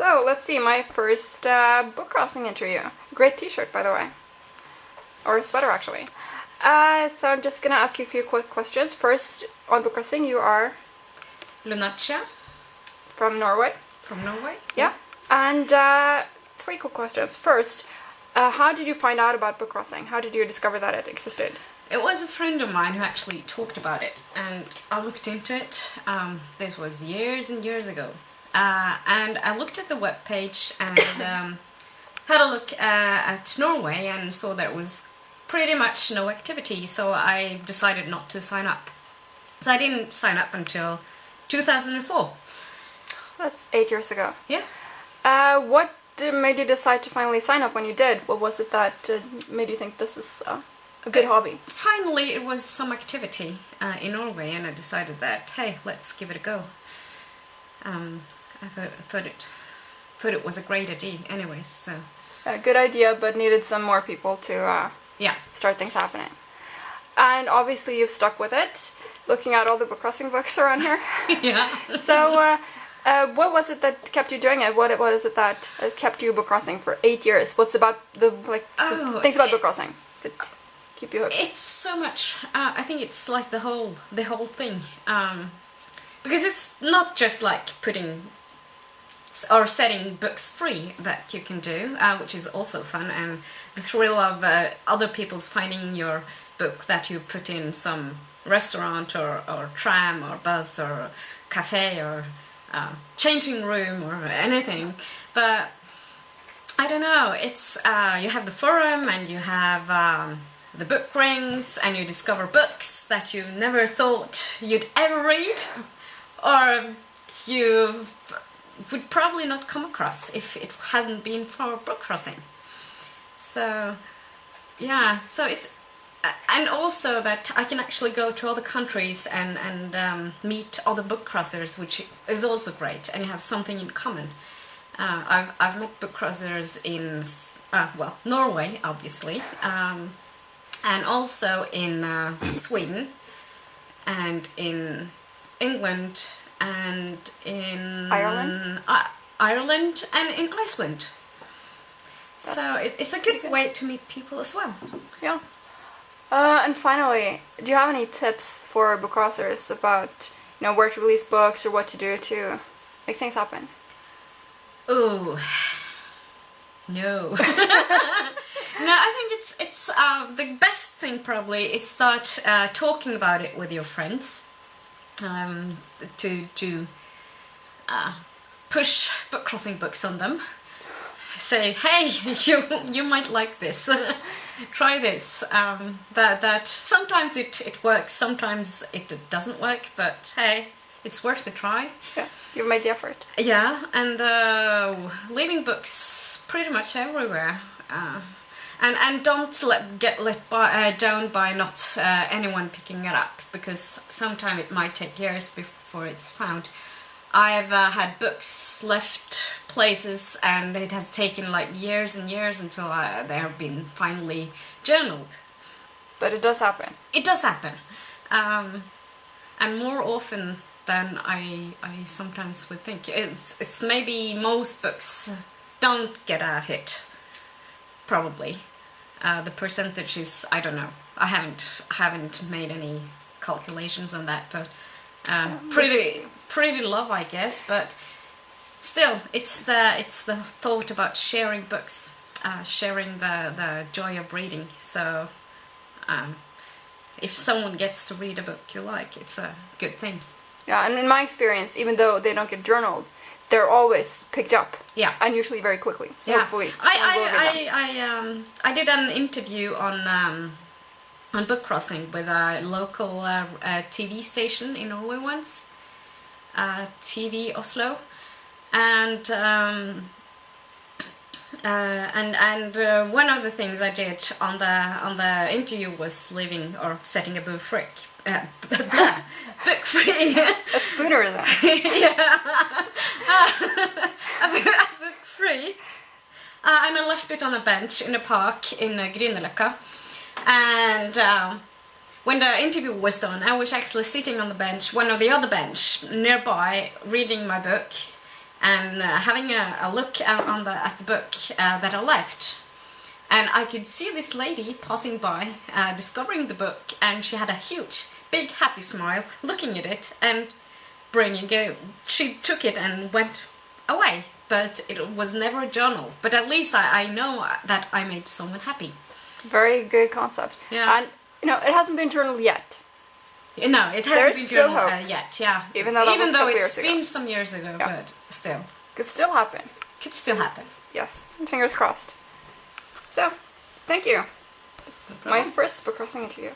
So let's see, my first book crossing interview. Great t-shirt, by the way. Or sweater, actually. So I'm just gonna ask you a few quick questions. First, on book crossing, you are? Lunacia. From Norway. From Norway? Yeah. And three quick questions. First, how did you find out about book crossing? How did you discover that it existed? It was a friend of mine who actually talked about it, and I looked into it. This was years and years ago. And I looked at the webpage and had a look at Norway and saw there was pretty much no activity, so I decided not to sign up. So I didn't sign up until 2004. That's 8 years ago. Yeah. What made you decide to finally sign up when you did? What was it that made you think this is a good hobby? Finally, it was some activity in Norway, and I decided that, hey, let's give it a go. I thought it was a great idea anyways, so... A good idea, but needed some more people to yeah, start things happening. And obviously you've stuck with it, looking at all the book crossing books around here. Yeah. So, what was it that kept you doing it? What is it that kept you book crossing for 8 years? What's about the things about book crossing that keep you hooked? It's so much. I think it's like the whole thing, because it's not just like putting or setting books free that you can do, which is also fun, and the thrill of other people's finding your book that you put in some restaurant or tram or bus or cafe or changing room or anything. But I don't know, it's you have the forum and you have the book rings, and you discover books that you never thought you'd ever read, or you would probably not come across if it hadn't been for book crossing. So yeah, so it's and also that I can actually go to other countries and meet other book crossers, which is also great, and you have something in common. I've met book crossers in Norway, obviously, and also in Sweden, and in England, and in Ireland and in Iceland. So it's a good way to meet people as well. Yeah. And finally, do you have any tips for book crossers about where to release books or what to do to make things happen? Oh no. No, I think it's the best thing probably is start talking about it with your friends. To push book crossing books on them. Say, hey, you might like this. Try this. That sometimes it works, sometimes it doesn't work, but hey, it's worth a try. Yeah, you've made the effort. Yeah, and leaving books pretty much everywhere. And don't get let down by not anyone picking it up, because sometimes it might take years before it's found. I've had books left places and it has taken like years and years until they have been finally journaled. But it does happen. It does happen. And more often than I sometimes would think. It's maybe most books don't get a hit, probably. The percentage is, I don't know. I haven't made any calculations on that, but pretty low, I guess. But still, it's the thought about sharing books, sharing the joy of reading. So if someone gets to read a book you like, it's a good thing. Yeah, and in my experience, even though they don't get journaled, they're always picked up. Yeah. And usually very quickly. So yeah. hopefully. I did an interview on BookCrossing with a local TV station in Norway once, TV Oslo, and one of the things I did on the interview was leaving or setting a book free. Book free. A spooner then. Yeah. A book free. And I left it on a bench in a park in Grünerløkka. And when the interview was done, I was actually sitting on the bench, one of the other bench nearby, reading my book. and having a look at the book that I left. And I could see this lady passing by, discovering the book, and she had a huge, big, happy smile, looking at it, and she took it and went away. But it was never a journal. But at least I know that I made someone happy. Very good concept. Yeah. And, it hasn't been journaled yet. No, it hasn't There's been still journaled hope. yet, yeah. Even though it's been some years ago, Yeah. but still. Could still happen. Could still happen. Yes. Fingers crossed. So, thank you. No My problem. first book crossing interview.